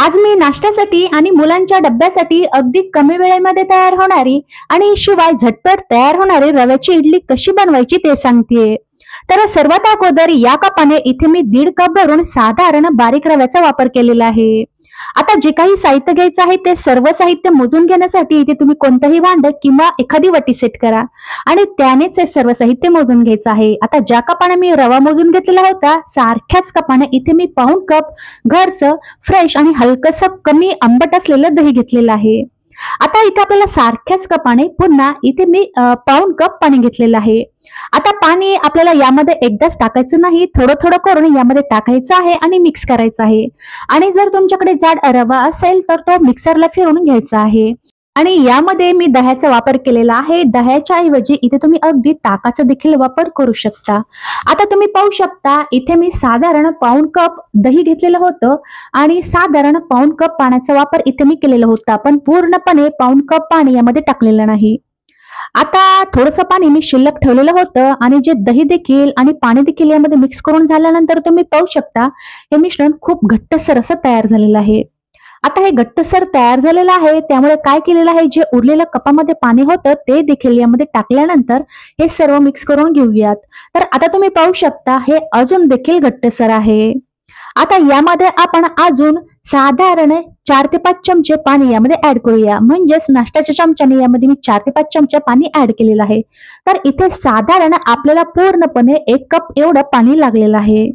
आज मी नाश्त्यासाठी आणि मुलांच्या डब्यासाठी अगदी कमी वेळेमध्ये तयार होणारी आणि शिवाय झटपट तयार होणारी रव्याची इडली कशी बनवायची ते सांगतेय. तर सर्वात अगोदर या कपाने इथे मी 1.5 कप भरून साधारण बारीक रव्याचा वापर केलेला आहे. आता जे काही साहित्य घ्यायचं आहे ते सर्व साहित्य मोजून घेण्यासाठी इथे तुम्ही कोणतंही भांड किंवा एखादी वटी सेट करा आणि त्यानेच हे सर्व साहित्य मोजून घ्यायचं आहे. आता ज्या कपाने मी रवा मोजून घेतलेला होता सारख्याच कपाने इथे मी पाऊण कप घरचं फ्रेश आणि हलकसं कमी आंबट असलेलं दही घेतलेलं आहे. आता इथे आपल्याला सारख्याच कपाने पुन्हा इथे मी पाऊण कप पाणी घेतलेलं आहे. आता पाणी आपल्याला यामध्ये एकदाच टाकायचं नाही, थोडं थोडं करून यामध्ये टाकायचं आहे आणि मिक्स करायचं आहे. आणि जर तुमच्याकडे जाड रवा असेल तर तो मिक्सरला फिरवून घ्यायचा आहे. आणि यामध्ये मी दह्याचा वापर केलेला आहे. दह्याच्या ऐवजी इथे तुम्ही अगदी ताकाचा देखील वापर करू शकता. आता तुम्ही पाहू शकता इथे मी साधारण पाऊण कप दही घेतलेलं होतं आणि साधारण पाऊण कप पाण्याचा वापर इथे मी केलेला होता, पण पूर्णपणे पाऊण कप पाणी यामध्ये टाकलेलं नाही. आता थोडंसं पाणी मी शिल्लक ठेवलेलं होतं आणि जे दही देखील आणि पाणी देखील यामध्ये मिक्स करून झाल्यानंतर तुम्ही पाहू शकता हे मिश्रण खूप घट्टसर असं तयार झालेलं आहे. आता हे घट्टसर तयार झालेलं आहे त्यामुळे काय केलेलं आहे, जे उरलेलं कपामध्ये पाणी होतं ते देखील यामध्ये टाकल्यानंतर हे सर्व मिक्स करून घेऊयात. तर आता तुम्ही पाहू शकता हे अजून देखील घट्टसर आहे. आता यामध्ये आपण अजून साधारण 4 ते 5 चमचे पाणी यामध्ये ऍड करूया, म्हणजेच नाश्त्याच्या चमच्याने यामध्ये मी 4 ते 5 चमचे पाणी ऍड केलेलं आहे. तर इथे साधारण आपल्याला पूर्णपणे 1 कप एवढं पाणी लागलेलं आहे.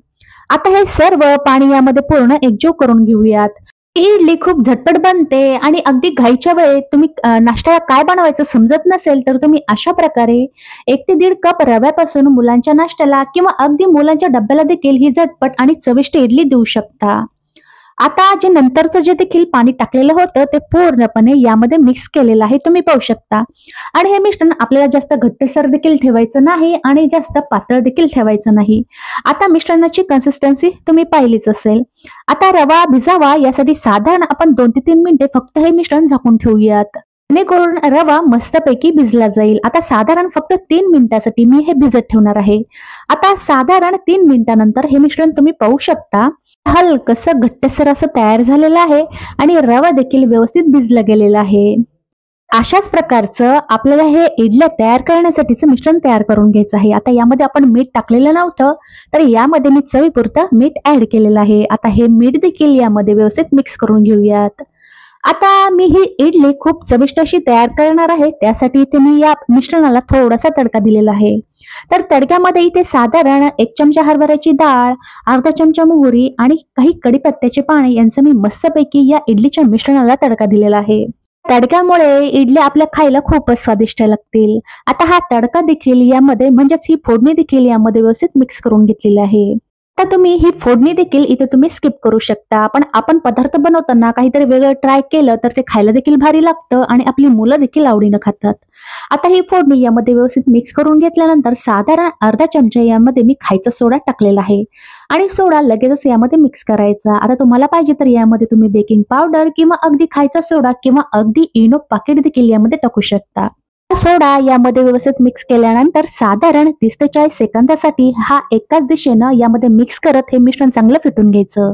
आता हे सर्व पाणी यामध्ये पूर्ण एकजीव करून घेऊयात. ही इडली खूप झटपट बनते आणि अगदी घाईच्या वेळेत तुम्ही नाश्त्याला काय बनवायचं समजत नसेल तर तुम्ही अशा प्रकारे 1 ते 1.5 कप रव्यापासून मुलांच्या नाश्त्याला किंवा अगदी मुलांच्या डब्याला देखील ही झटपट आणि चविष्ट इडली देऊ शकता. आता जे नंतरचं जे देखील पाणी टाकलेलं होतं ते पूर्णपणे यामध्ये मिक्स केलेलं आहे, तुम्ही पाहू शकता. आणि हे मिश्रण आपल्याला जास्त घट्टसर देखील ठेवायचं नाही आणि जास्त पातळ देखील ठेवायचं नाही. आता मिश्रणाची कन्सिस्टन्सी तुम्ही पाहिलीच असेल. आता रवा भिजावा यासाठी साधारण आपण 2 ते 3 मिनिटे फक्त हे मिश्रण झाकून ठेवूयात, जेणेकरून रवा मस्तपैकी भिजला जाईल. आता साधारण फक्त 3 मिनिटासाठी मी हे भिजत ठेवणार आहे. आता साधारण 3 मिनिटानंतर हे मिश्रण तुम्ही पाहू शकता हलकसं घट्टसर असं तयार झालेलं आहे आणि रवा देखील व्यवस्थित भिजला गेलेला आहे. अशाच प्रकारचं आपल्याला हे इडल्या तयार करण्यासाठीचं मिश्रण तयार करून घ्यायचं आहे. आता यामध्ये आपण मीठ टाकलेलं नव्हतं तर यामध्ये मी चवीपुरतं मीठ ऍड केलेलं आहे. आता हे मीठ देखील यामध्ये व्यवस्थित मिक्स करून घेऊयात. आता मी ही इडली खूप चविष्ट अशी तयार करणार आहे, त्यासाठी इथे मी या मिश्रणाला थोडासा तडका दिलेला आहे. तर तडक्यामध्ये इथे साधारण 1 चमचा हरभऱ्याची डाळ, अर्धा चमचा मोहरी आणि काही कढीपत्त्याचे पाने यांचं मी मस्तपैकी या इडलीच्या मिश्रणाला तडका दिलेला आहे. तडक्यामुळे इडल्या आपल्या खायला खूपच स्वादिष्ट लागतील. आता हा तडका देखील यामध्ये म्हणजेच ही फोडणी देखील यामध्ये व्यवस्थित मिक्स करून घेतलेली आहे. आता तुम्ही ही फोडणी देखील इथे तुम्ही स्किप करू शकता, पण आपण पदार्थ बनवताना काहीतरी वेगळं ट्राय केलं तर ते खायला देखील भारी लागतं आणि आपली मुलं देखील आवडीनं खातात. आता ही फोडणी यामध्ये व्यवस्थित मिक्स करून घेतल्यानंतर साधारण अर्धा चमचा यामध्ये मी खायचा सोडा टाकलेला आहे आणि सोडा लगेचच यामध्ये मिक्स करायचा. आता तुम्हाला पाहिजे तर यामध्ये तुम्ही बेकिंग पावडर किंवा अगदी खायचा सोडा किंवा अगदी इनो पाकिट देखील यामध्ये टाकू शकता. सोडा यामध्ये व्यवस्थित मिक्स केल्यानंतर साधारण 30 ते 40 सेकंदासाठी हा एकाच दिशेनं यामध्ये मिक्स करत हे मिश्रण चांगलं फिटून घ्यायचं.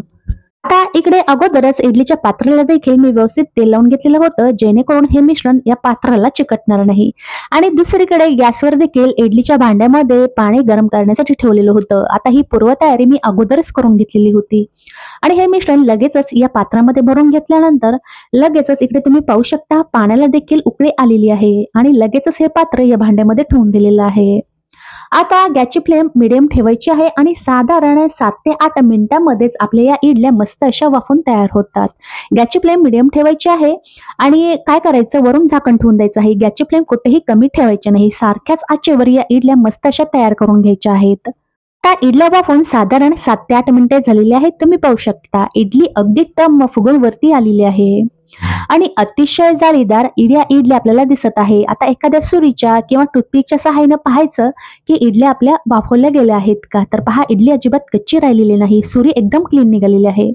आता इकडे अगोदरच इडलीच्या पात्राला देखील मी व्यवस्थित तेल लावून घेतलेलं होतं, जेणेकरून हे मिश्रण या पात्राला चिकटणार नाही. आणि दुसरीकडे गॅसवर देखील इडलीच्या भांड्यामध्ये पाणी गरम करण्यासाठी ठेवलेलं होतं. आता ही पूर्वतयारी मी अगोदरच करून घेतलेली होती आणि हे मिश्रण लगेचच या पात्रामध्ये भरून घेतल्यानंतर लगेचच इकडे तुम्ही पाहू शकता पाण्याला देखील उकळी आलेली आहे आणि लगेचच हे पात्र या भांड्यामध्ये ठेवून दिलेलं आहे. आता गॅसची फ्लेम मिडियम ठेवायची आहे आणि साधारण 7 ते 8 मिनिटांमध्येच आपल्या या इडल्या मस्त अशा वाफून तयार होतात. गॅसची फ्लेम मिडियम ठेवायची आहे आणि काय करायचं, वरून झाकण ठेवून द्यायचं आहे. गॅसची फ्लेम कुठेही कमी ठेवायची नाही, सारख्याच आचेवर या इडल्या मस्त अशा तयार करून घ्यायच्या आहेत. आता इडल्या वाफून साधारण 7 ते 8 मिनिटे झालेली आहेत, तुम्ही पाहू शकता इडली अगदी टम्म फुगून वरती आलेली आहे आणि अतिशय जाळीदार इडल्या आपल्याला दिसत आहे. आता एखाद्या सुरीच्या किंवा टूथपिकच्या सहाय्याने पाहायचं की इडल्या आपल्या वाफवल्या गेल्या आहेत का, तर पहा इडली अजिबात कच्ची राहिलेली नाही, सुरी एकदम क्लीन निघालेली आहे.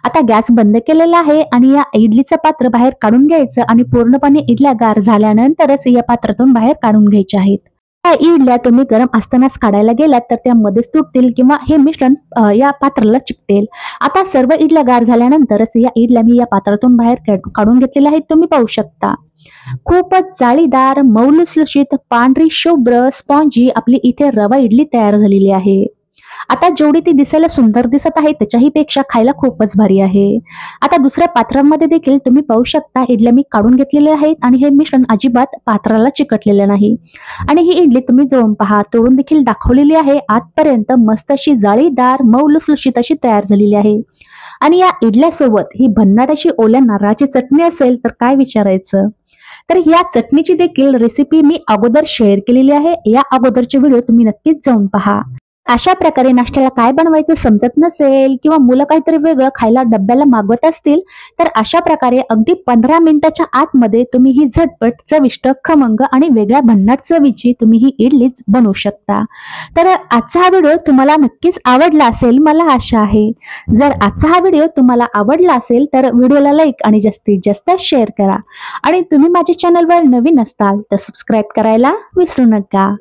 आता गॅस बंद केलेला आहे आणि या इडलीचं पात्र बाहेर काढून घ्यायचं आणि पूर्णपणे इडल्या गार झाल्यानंतरच या पात्रातून बाहेर काढून घ्यायच्या आहेत. त्या इडल्या तुम्ही गरम असतानाच काढायला गेलात तर त्या मध्येच तुटतील किंवा हे मिश्रण या पात्राला चिकटेल. आता सर्व इडल्या गार झाल्यानंतरच या इडल्या मी या पात्रातून बाहेर काढून घेतलेल्या आहेत, तुम्ही पाहू शकता. खूपच जाळीदार, मऊ लुसलुशीत, पांढरी शुभ्र स्पॉन्जी आपली इथे रवा इडली तयार झालेली आहे. आता जेवढी ती दिसायला सुंदर दिसत आहे त्याच्याही पेक्षा खायला खूपच भारी आहे. आता दुसऱ्या पात्रामध्ये देखील तुम्ही पाहू शकता इडल्या मी काढून घेतलेल्या आहेत आणि हे मिश्रण अजिबात पात्राला चिकटलेलं नाही. आणि ही इडली तुम्ही जवळून पहा, तोडून देखील दाखवलेली आहे. आतपर्यंत मस्त अशी जाळीदार, मऊ लुसलुशीत अशी तयार झालेली आहे. आणि या इडल्यासोबत ही भन्नाट अशी ओल्या नारळाची चटणी असेल तर काय विचारायचं. तर या चटणीची देखील रेसिपी मी अगोदर शेअर केलेली आहे, या अगोदरचे व्हिडिओ तुम्ही नक्कीच जाऊन पहा. अशा प्रकारे नाश्त्याला काय बनवायचं समजत नसेल किंवा मुलं काहीतरी वेगळं खायला डब्याला मागवत असतील तर अशा प्रकारे अगदी 15 मिनिटाच्या आतमध्ये तुम्ही ही झटपट, चविष्ट, खमंग आणि वेगळ्या भन्नाट चवीची तुम्ही ही इडली बनवू शकता. तर आजचा हा व्हिडिओ तुम्हाला नक्कीच आवडला असेल, मला आशा आहे. जर आजचा हा व्हिडिओ तुम्हाला आवडला असेल तर व्हिडिओला लाईक आणि जास्तीत जास्त शेअर करा. आणि तुम्ही माझ्या चॅनलवर नवीन असाल तर सबस्क्राईब करायला विसरू नका.